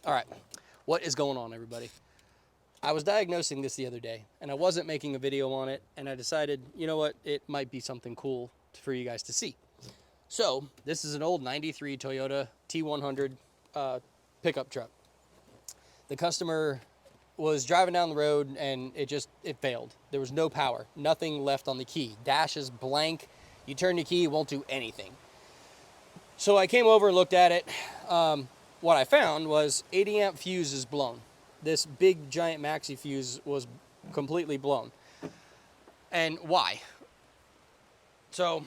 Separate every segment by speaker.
Speaker 1: All right, what is going on, everybody? I was diagnosing this the other day, and I wasn't making a video on it, and I decided, you know what, it might be something cool for you guys to see. So, this is an old 93 Toyota T100 pickup truck. The customer was driving down the road, and it failed. There was no power, nothing left on the key. Dash is blank. You turn the key, it won't do anything. So I came over and looked at it. What I found was 80 amp fuse is blown. This big giant maxi fuse was completely blown. And why? So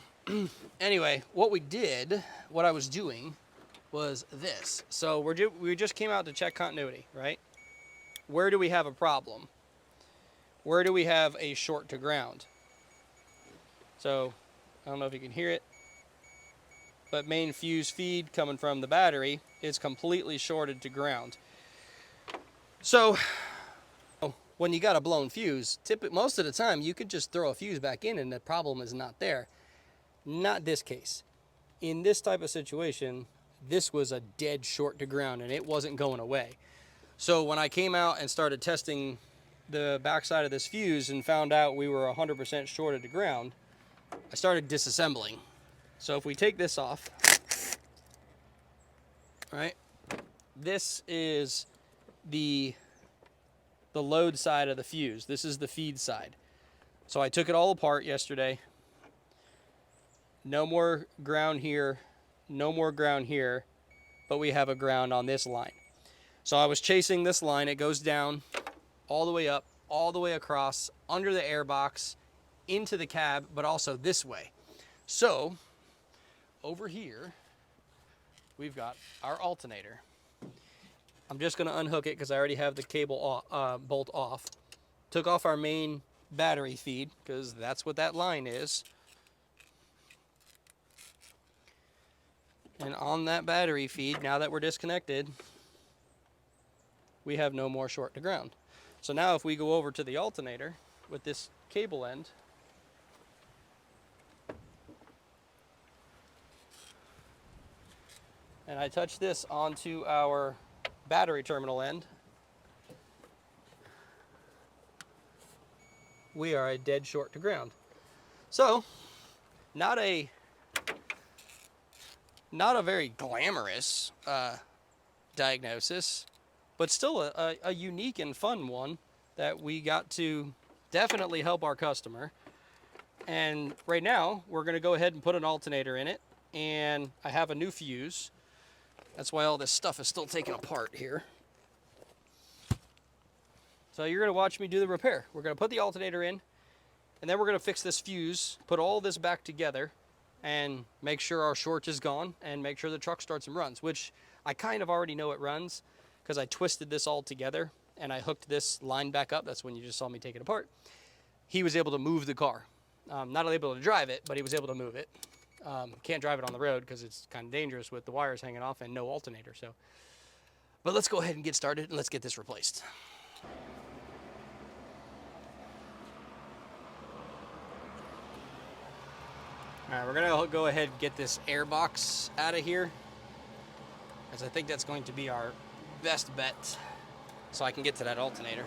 Speaker 1: anyway, what I was doing was this. So we just came out to check continuity, right? Where do we have a problem? Where do we have a short to ground? So I don't know if you can hear it, but main fuse feed coming from the battery is completely shorted to ground. So when you got a blown fuse, most of the time you could just throw a fuse back in and the problem is not there. Not this case. In this type of situation, this was a dead short to ground and it wasn't going away. So when I came out and started testing the backside of this fuse and found out we were 100% shorted to ground, I started disassembling. So if we take this off, right, this is the load side of the fuse. This is the feed side. So I took it all apart yesterday. No more ground here, no more ground here, but we have a ground on this line. So I was chasing this line. It goes down all the way up, all the way across, under the airbox, into the cab, but also this way. So over here, we've got our alternator. I'm just going to unhook it because I already have the cable bolt off. Took off our main battery feed because that's what that line is. And on that battery feed, now that we're disconnected, we have no more short to ground. So now if we go over to the alternator with this cable end, and I touch this onto our battery terminal end, we are a dead short to ground. So, not a very glamorous diagnosis, but still a unique and fun one that we got to definitely help our customer. And right now, we're going to go ahead and put an alternator in it, and I have a new fuse. That's why all this stuff is still taken apart here. So you're going to watch me do the repair. We're going to put the alternator in, and then we're going to fix this fuse, put all this back together, and make sure our short is gone, and make sure the truck starts and runs, which I kind of already know it runs because I twisted this all together, and I hooked this line back up. That's when you just saw me take it apart. He was able to move the car. Not able to drive it, but he was able to move it. Can't drive it on the road because it's kind of dangerous with the wires hanging off and no alternator. So, but let's go ahead and get started and let's get this replaced. All right, we're gonna go ahead and get this air box out of here, as I think that's going to be our best bet, so I can get to that alternator.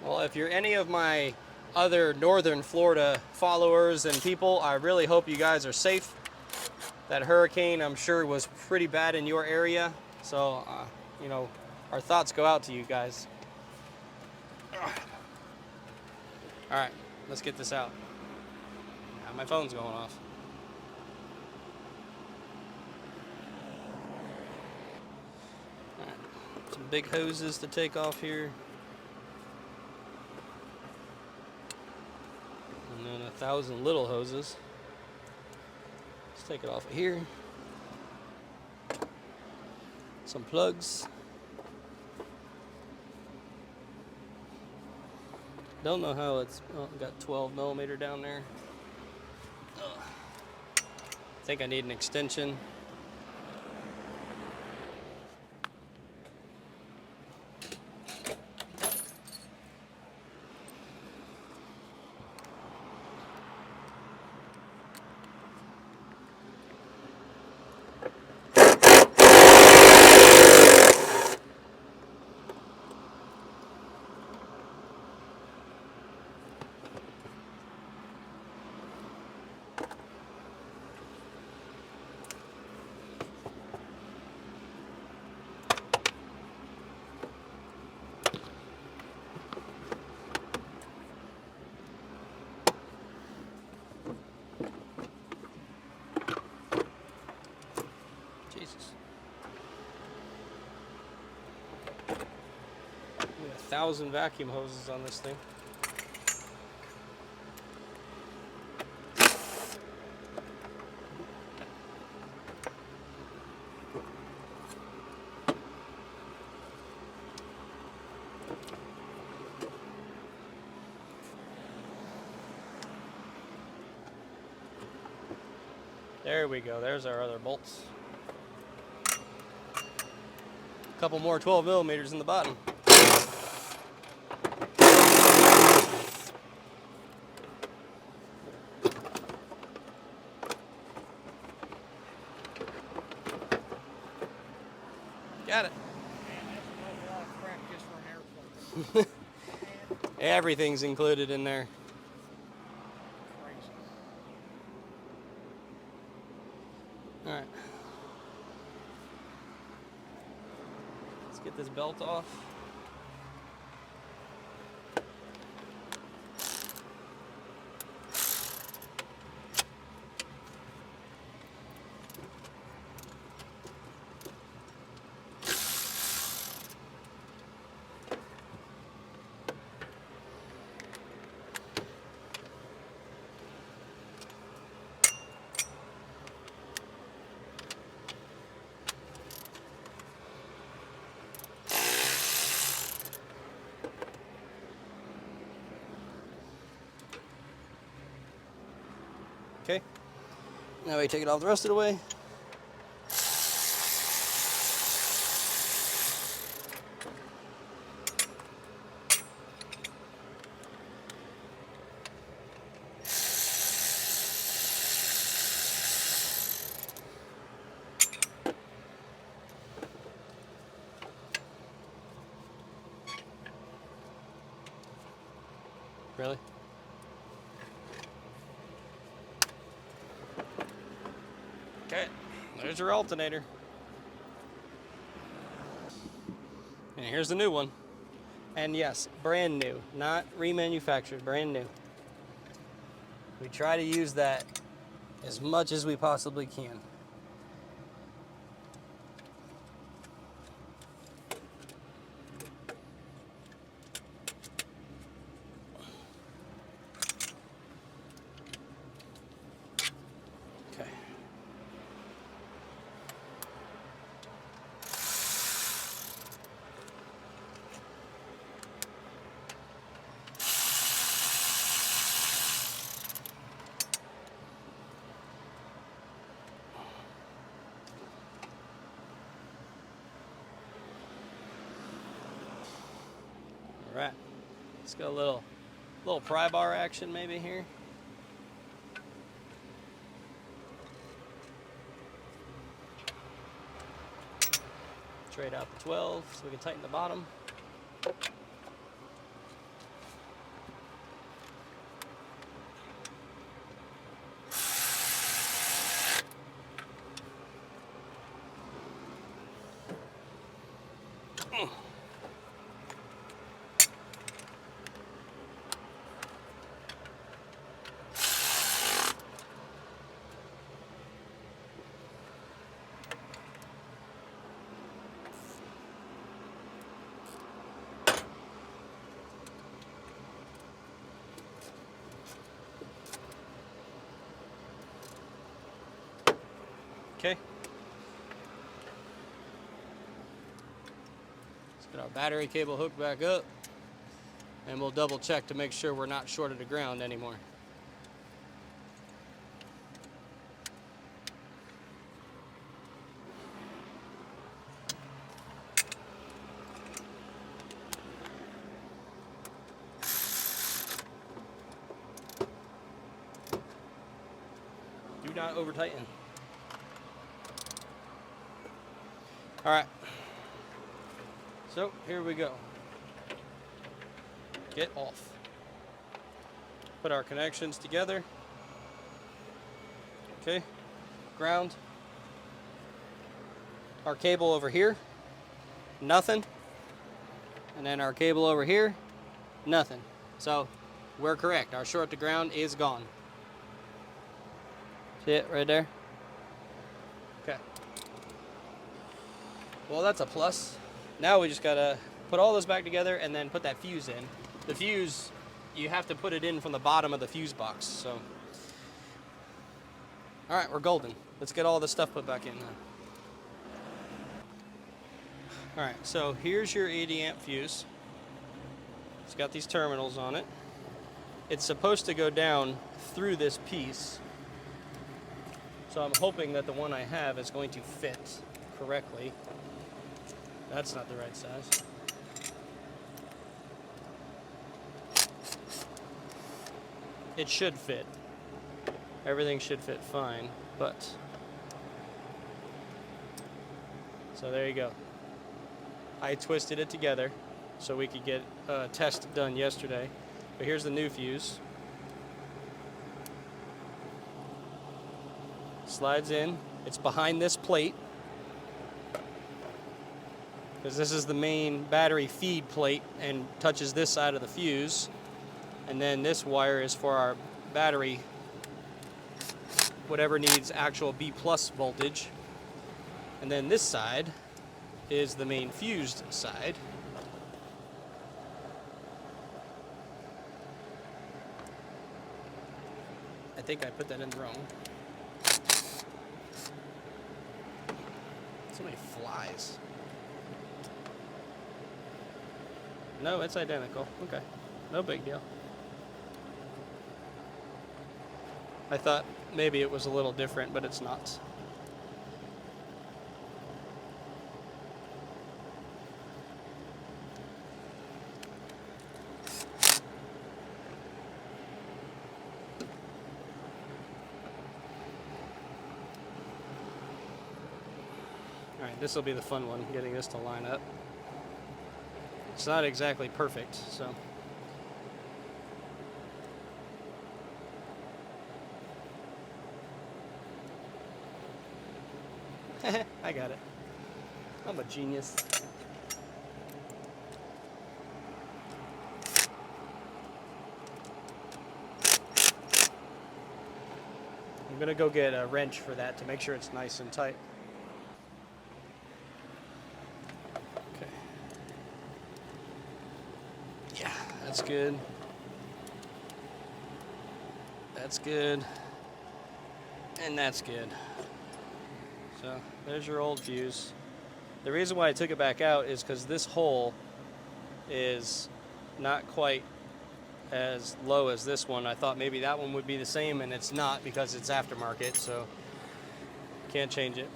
Speaker 1: Well, if you're any of my other northern Florida followers and people, I really hope you guys are safe. That hurricane, I'm sure, was pretty bad in your area. So, you know, our thoughts go out to you guys. All right, let's get this out. My phone's going off. All right, some big hoses to take off here. And then 1,000 little hoses. Let's take it off of here. Some plugs. Don't know how it's got 12 millimeter down there. I think I need an extension. 1,000 vacuum hoses on this thing. There we go. There's our other bolts. A couple more 12 millimeters in the bottom. Got it. Everything's included in there. All right. Let's get this belt off. Okay, now we take it off the rest of the way. Really? Okay, there's your alternator. And here's the new one. And yes, brand new, not remanufactured, brand new. We try to use that as much as we possibly can. Okay. All right, let's go a little pry bar action maybe here. Trade out the 12 so we can tighten the bottom. Okay. Let's get our battery cable hooked back up, and we'll double check to make sure we're not short of the ground anymore. Do not over tighten. All right, so here we go. Get off. Put our connections together. Okay, ground. Our cable over here, nothing. And then our cable over here, nothing. So we're correct. Our short to ground is gone. See it right there? Okay. Well, that's a plus. Now we just gotta put all those back together, and then put that fuse in. The fuse, you have to put it in from the bottom of the fuse box. So, all right, we're golden. Let's get all this stuff put back in now. All right, so here's your 80 amp fuse. It's got these terminals on it. It's supposed to go down through this piece. So I'm hoping that the one I have is going to fit correctly. That's not the right size. It should fit. Everything should fit fine, but... So there you go. I twisted it together so we could get a test done yesterday. But here's the new fuse. Slides in. It's behind this plate, because this is the main battery feed plate and touches this side of the fuse. And then this wire is for our battery, whatever needs actual B+ voltage. And then this side is the main fused side. I think I put that in wrong. So many flies. No, it's identical. Okay, no big deal. I thought maybe it was a little different, but it's not. All right, this will be the fun one, getting this to line up. It's not exactly perfect, so. I got it. I'm a genius. I'm gonna go get a wrench for that to make sure it's nice and tight. Okay. Yeah, that's good. That's good. And that's good. So there's your old fuse. The reason why I took it back out is because this hole is not quite as low as this one. I thought maybe that one would be the same, and it's not because it's aftermarket, so can't change it.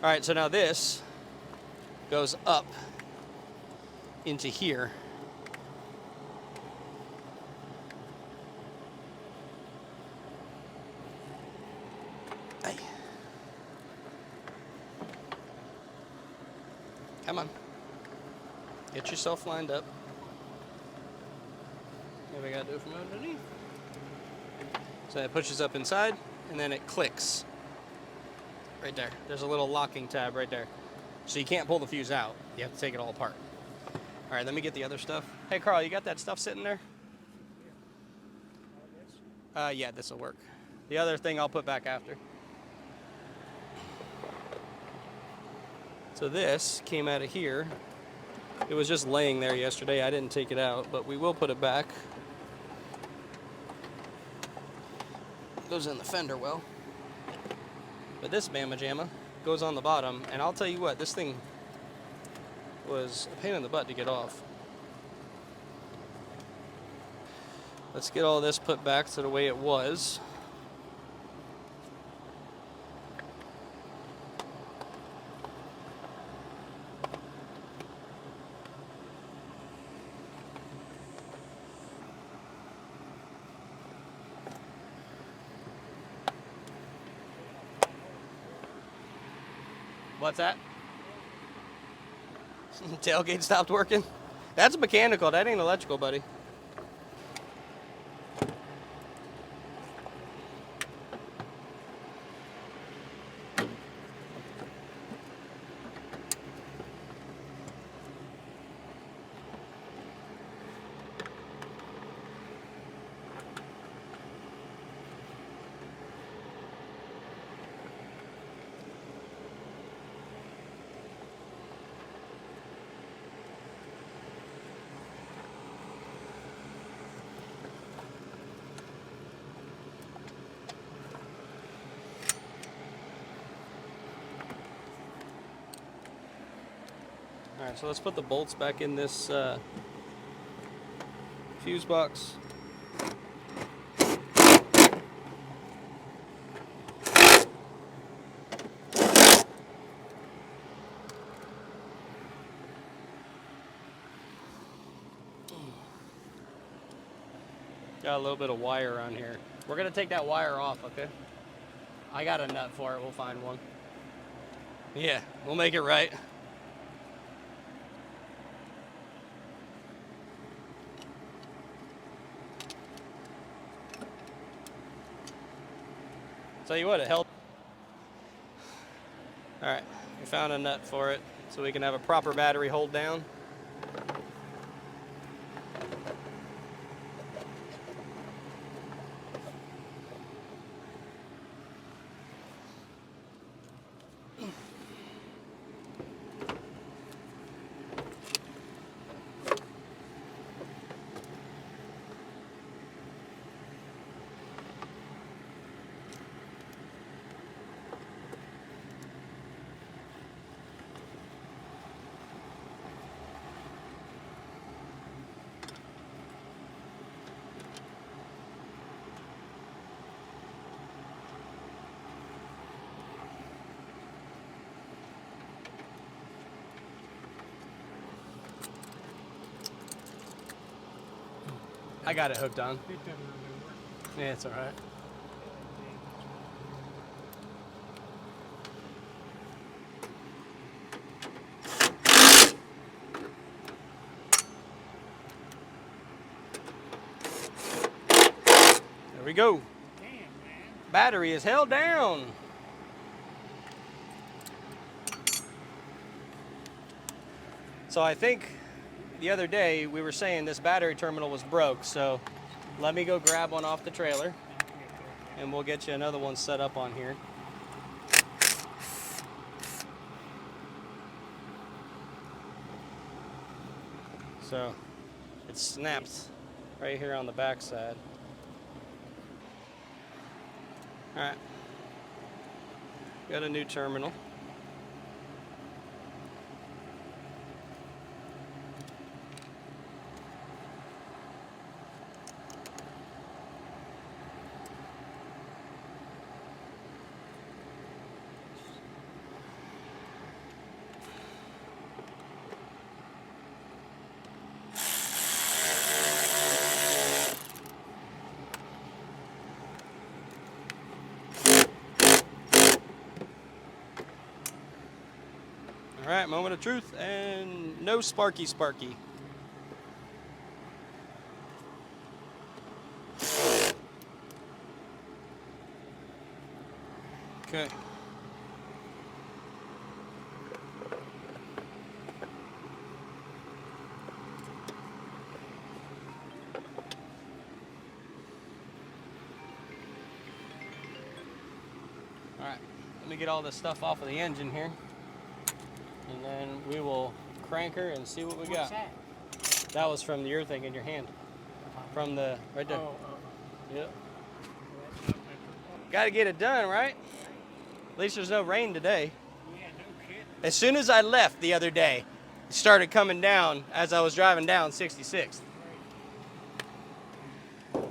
Speaker 1: All right, so now this goes up into here. Hey. Come on. Get yourself lined up. Maybe I gotta do it from underneath. So it pushes up inside, and then it clicks. Right there. There's a little locking tab right there. So you can't pull the fuse out. You have to take it all apart. All right, let me get the other stuff. Hey, Carl, you got that stuff sitting there? Yeah, this will work. The other thing I'll put back after. So this came out of here. It was just laying there yesterday. I didn't take it out, but we will put it back. Goes in the fender well. But this mamma jamma goes on the bottom, and I'll tell you what, this thing was a pain in the butt to get off. Let's get all this put back to the way it was. What's that? Tailgate stopped working? That's mechanical, that ain't electrical, buddy. Alright, so let's put the bolts back in this fuse box. Got a little bit of wire on here. We're gonna take that wire off, okay? I got a nut for it, we'll find one. Yeah, we'll make it right. Tell you what, it helped. All right, we found a nut for it so we can have a proper battery hold down. I got it hooked on.
Speaker 2: It doesn't really work.
Speaker 1: Yeah, it's all right. There we go.
Speaker 2: Damn, man.
Speaker 1: Battery is held down. So I think the other day we were saying this battery terminal was broke, so let me go grab one off the trailer and we'll get you another one set up on here. So it snapped right here on the back side. All right, got a new terminal. All right, moment of truth, and no sparky. Okay. All right, let me get all this stuff off of the engine here. And then we will crank her and see what we got.
Speaker 2: What's that?
Speaker 1: That was from your thing in your hand. From the, right there.
Speaker 2: Oh.
Speaker 1: Yep. Got to get it done, right? At least there's no rain today.
Speaker 2: Yeah, no kidding.
Speaker 1: As soon as I left the other day, it started coming down as I was driving down 66th. All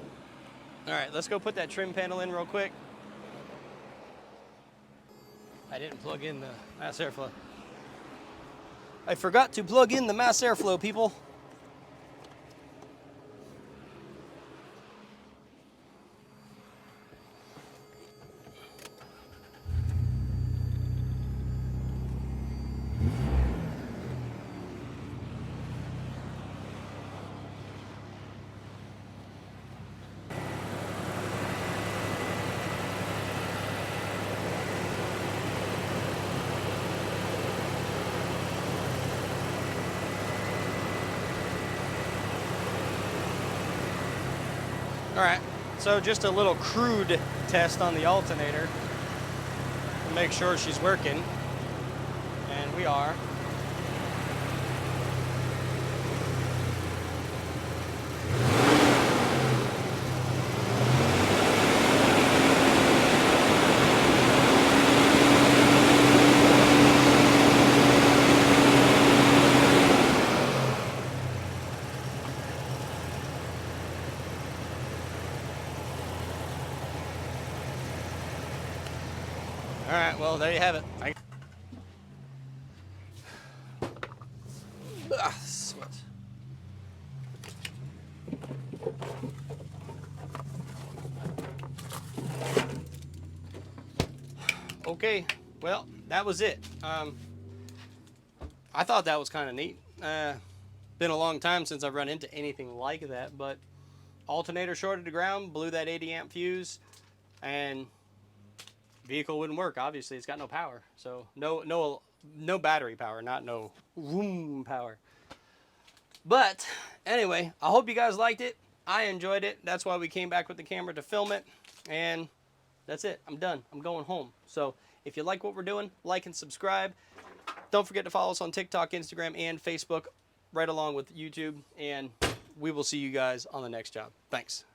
Speaker 1: right, let's go put that trim panel in real quick. I didn't plug in the mass airflow. I forgot to plug in the mass airflow, people. All right, so just a little crude test on the alternator to make sure she's working, and we are. there you have it. Sweat. Okay, well, that was it. I thought that was kind of neat. Been a long time since I've run into anything like that, but alternator shorted to ground, blew that 80 amp fuse, and vehicle wouldn't work. Obviously, it's got no power, so no battery power, not no room power. But anyway, I hope you guys liked it. I enjoyed it. That's why we came back with the camera to film it, and that's it. I'm done. I'm going home. So if you like what we're doing, like and subscribe. Don't forget to follow us on TikTok, Instagram, and Facebook, right along with YouTube, and we will see you guys on the next job. Thanks.